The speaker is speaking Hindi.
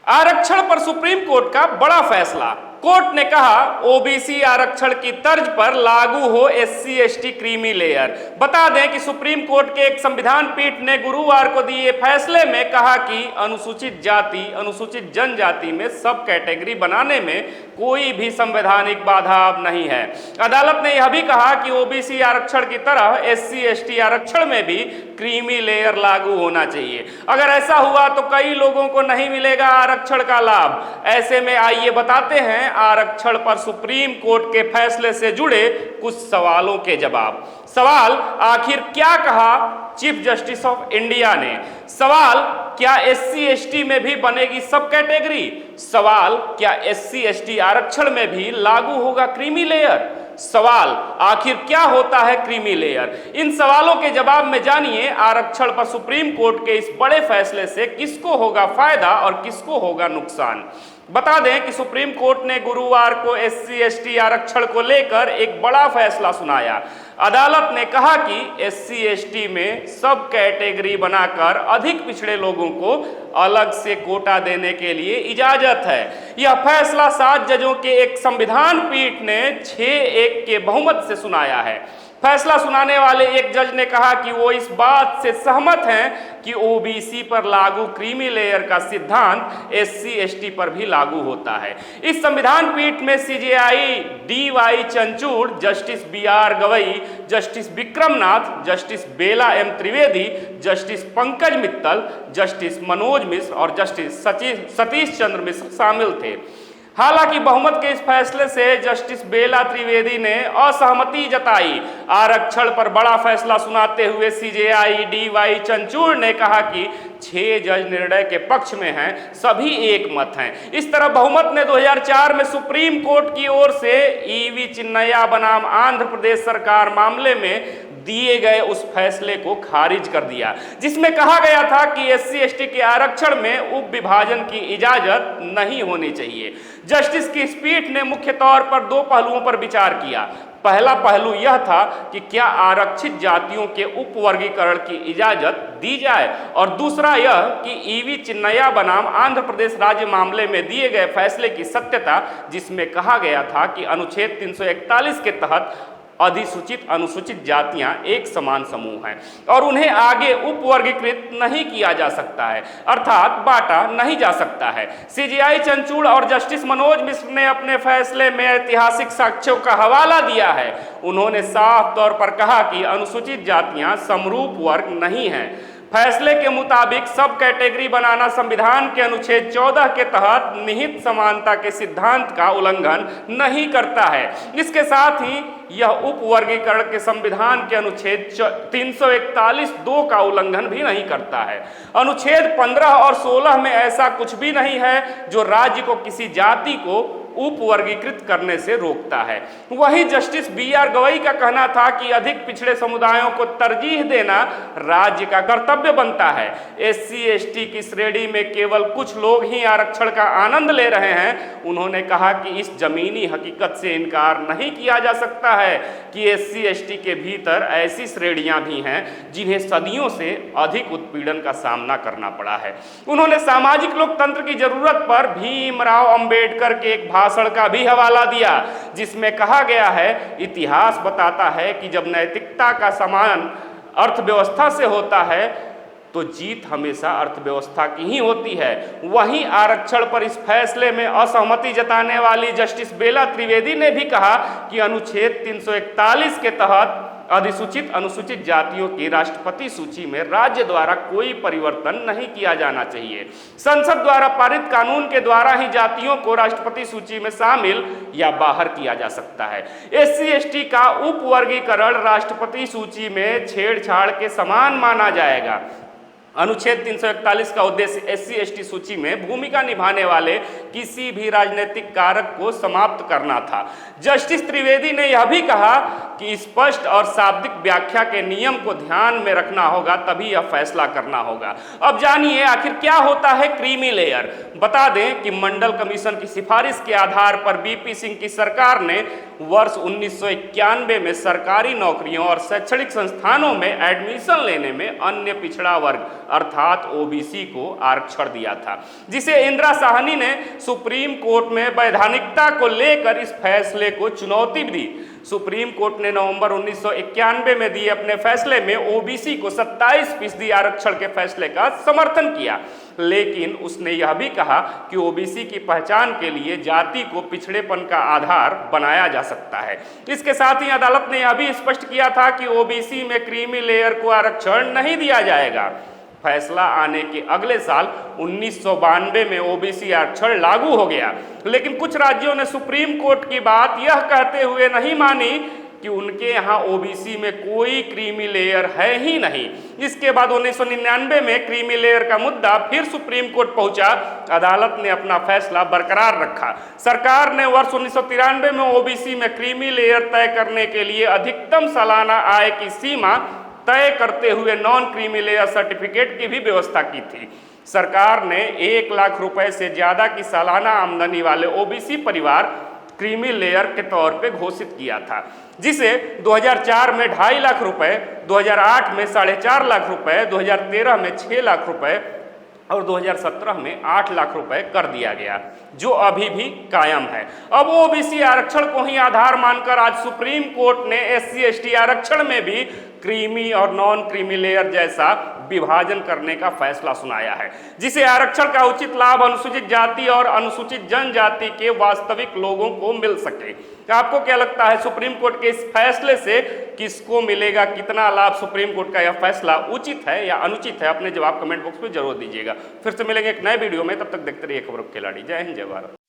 आरक्षण पर सुप्रीम कोर्ट का बड़ा फैसला। कोर्ट ने कहा ओबीसी आरक्षण की तर्ज पर लागू हो एससी एसटी क्रीमी लेयर। बता दें कि सुप्रीम कोर्ट के एक संविधान पीठ ने गुरुवार को दिए फैसले में कहा कि अनुसूचित जाति अनुसूचित जनजाति में सब कैटेगरी बनाने में कोई भी संवैधानिक बाधा अब नहीं है। अदालत ने यह भी कहा कि ओबीसी आरक्षण की तरह एससी एसटी आरक्षण में भी क्रीमी लेयर लागू होना चाहिए। अगर ऐसा हुआ तो कई लोगों को नहीं मिलेगा आरक्षण का लाभ। ऐसे में आइए बताते हैं आरक्षण पर सुप्रीम कोर्ट के फैसले से जुड़े कुछ सवालों के जवाब। सवाल, आखिर क्या कहा चीफ जस्टिस ऑफ इंडिया ने? सवाल, क्या एससी एसटी में भी बनेगी सब कैटेगरी? सवाल, क्या एससी एसटी आरक्षण में भी लागू होगा क्रीमी लेयर? सवाल, आखिर क्या होता है क्रीमी लेयर? इन सवालों के जवाब में जानिए आरक्षण पर सुप्रीम कोर्ट के इस बड़े फैसले से किसको होगा फायदा और किसको होगा नुकसान। बता दें कि सुप्रीम कोर्ट ने गुरुवार को एससी एसटी आरक्षण को लेकर एक बड़ा फैसला सुनाया। अदालत ने कहा कि एससी एसटी में सब कैटेगरी बनाकर अधिक पिछड़े लोगों को अलग से कोटा देने के लिए इजाजत है। यह फैसला 7 जजों के एक संविधान पीठ ने 6-1 के बहुमत से सुनाया है। फैसला सुनाने वाले एक जज ने कहा कि वो इस बात से सहमत हैं कि ओबीसी पर लागू क्रीमी लेयर का सिद्धांत एससी एसटी पर भी लागू होता है। इस संविधान पीठ में CJI DY Chandrachud, justice BR Gavai, justice Vikram Nath, justice Bela M Trivedi, justice Pankaj Mittal, justice Manoj Mishra और जस्टिस सतीश चंद्र मिश्र शामिल थे। हालांकि बहुमत के इस फैसले से जस्टिस बेला त्रिवेदी ने असहमति जताई। आरक्षण पर बड़ा फैसला सुनाते हुए सीजेआई डीवाई चंद्रचूड़ ने कहा कि 6 जज निर्णय के पक्ष में हैं, सभी एक मत हैं। इस तरह बहुमत ने 2004 में सुप्रीम कोर्ट की ओर से ईवी चिन्नैया बनाम आंध्र प्रदेश सरकार मामले में दिए गए उस फैसले को खारिज कर दिया, जिसमें कहा गया था कि एससी एसटी के आरक्षण में उप विभाजन की इजाजत नहीं होनी चाहिए। जस्टिस की इस पीठ ने मुख्य तौर पर 2 पहलुओं पर विचार किया। पहला पहलू यह था कि क्या आरक्षित जातियों के उपवर्गीकरण की इजाजत दी जाए, और दूसरा यह कि ईवी चिन्नैया बनाम आंध्र प्रदेश राज्य मामले में दिए गए फैसले की सत्यता, जिसमें कहा गया था कि अनुच्छेद 341 के तहत अधिसूचित अनुसूचित जातियां एक समान समूह हैं और उन्हें आगे उपवर्गीकृत नहीं किया जा सकता है, अर्थात बांटा नहीं जा सकता है। सीजेआई चंद्रचूड़ और जस्टिस मनोज मिश्र ने अपने फैसले में ऐतिहासिक साक्ष्यों का हवाला दिया है। उन्होंने साफ तौर पर कहा कि अनुसूचित जातियां समरूप वर्ग नहीं हैं। फैसले के मुताबिक सब कैटेगरी बनाना संविधान के अनुच्छेद 14 के तहत निहित समानता के सिद्धांत का उल्लंघन नहीं करता है। इसके साथ ही यह उपवर्गीकरण के संविधान के अनुच्छेद 341(2) का उल्लंघन भी नहीं करता है। अनुच्छेद 15 और 16 में ऐसा कुछ भी नहीं है जो राज्य को किसी जाति को उपवर्गीकृत करने से रोकता है। वहीं जस्टिस बीआर गवई का कहना था कि अधिक पिछड़े समुदायों को तरजीह देना राज्य का कर्तव्य बनता है। एससी एसटी की श्रेणी में केवल कुछ लोग ही आरक्षण का आनंद ले रहे हैं। उन्होंने कहा कि इस जमीनी हकीकत से इनकार नहीं किया जा सकता है कि एससी एसटी के भीतर ऐसी श्रेणियां भी हैं जिन्हें सदियों से अधिक उत्पीड़न का सामना करना पड़ा है। उन्होंने सामाजिक लोकतंत्र की जरूरत पर भीमराव अंबेडकर के एक भाषण का भी हवाला दिया, जिसमें कहा गया है, इतिहास बताता है कि जब नैतिकता का सम्मान अर्थव्यवस्था से होता है तो जीत हमेशा अर्थव्यवस्था की ही होती है। वहीं आरक्षण पर इस फैसले में असहमति जताने वाली जस्टिस बेला त्रिवेदी ने भी कहा कि अनुच्छेद 341 के तहत अधिसूचित अनुसूचित जातियों की राष्ट्रपति सूची में राज्य द्वारा कोई परिवर्तन नहीं किया जाना चाहिए। संसद द्वारा पारित कानून के द्वारा ही जातियों को राष्ट्रपति सूची में शामिल या बाहर किया जा सकता है। एससी एसटी का उपवर्गीकरण राष्ट्रपति सूची में छेड़छाड़ के समान माना जाएगा। अनुच्छेद 341 का उद्देश्य एससी एसटी सूची में भूमिका निभाने वाले किसी भी राजनीतिक कारक को समाप्त करना था। जस्टिस त्रिवेदी ने यह भी कहा कि स्पष्ट और शाब्दिक व्याख्या के नियम को ध्यान में रखना होगा, तभी यह फैसला करना होगा। अब जानिए आखिर क्या होता है क्रीमी लेयर। बता दें कि मंडल कमीशन की सिफारिश के आधार पर बीपी सिंह की सरकार ने वर्ष 1991 में सरकारी नौकरियों और शैक्षणिक संस्थानों में एडमिशन लेने में अन्य पिछड़ा वर्ग अर्थात ओबीसी को आरक्षण दिया था, जिसे इंदिरा साहनी ने सुप्रीम कोर्ट में वैधानिकता को लेकर इस फैसले को चुनौती दी। सुप्रीम कोर्ट ने नवंबर 1991 में दिए अपने फैसले में ओबीसी को 27% आरक्षण के फैसले का समर्थन किया, लेकिन उसने यह भी कहा कि ओबीसी की पहचान के लिए जाति को पिछड़ेपन का आधार बनाया जा सकता है। इसके साथ ही अदालत ने यह भी स्पष्ट किया था कि ओबीसी में क्रीमी लेयर को आरक्षण नहीं दिया जाएगा। फैसला आने के अगले साल 1992 में ओबीसी आरक्षण लागू हो गया, लेकिन कुछ राज्यों ने सुप्रीम कोर्ट की बात यह कहते हुए नहीं मानी कि उनके यहाँ ओबीसी में कोई क्रीमी लेयर है ही नहीं। इसके बाद 1999 में क्रीमी लेयर का मुद्दा फिर सुप्रीम कोर्ट पहुंचा। अदालत ने अपना फैसला बरकरार रखा। सरकार ने वर्ष 1993 में ओबीसी में क्रीमी लेयर तय करने के लिए अधिकतम सालाना आय की सीमा तय करते हुए नॉन क्रीमी लेयर सर्टिफिकेट की भी व्यवस्था की थी। सरकार ने 1 लाख रुपए से ज्यादा की सालाना आमदनी वाले ओबीसी परिवार क्रीमी लेयर के तौर पे घोषित किया था, जिसे 2004 में 2.5 लाख रुपए, 2008 में 4.5 लाख रुपए, 2013 में 6 लाख रुपए और 2017 में 8 लाख रुपए कर दिया गया, जो अभी भी कायम है। अब ओबीसी आरक्षण को ही आधार मानकर आज सुप्रीम कोर्ट ने एससी एसटी आरक्षण में भी क्रीमी और नॉन क्रीमी लेयर जैसा विभाजन करने का फैसला सुनाया है, जिसे आरक्षण का उचित लाभ अनुसूचित जाति और अनुसूचित जनजाति के वास्तविक लोगों को मिल सके। आपको क्या लगता है सुप्रीम कोर्ट के इस फैसले से किसको मिलेगा, कितना लाभ? सुप्रीम कोर्ट का यह फैसला उचित है या अनुचित है? अपने जवाब कमेंट बॉक्स में जरूर दीजिएगा। फिर से मिलेंगे एक नए वीडियो में, तब तक देखते रहिए खबरों के खिलाड़ी। जय हिंद, जय भारत।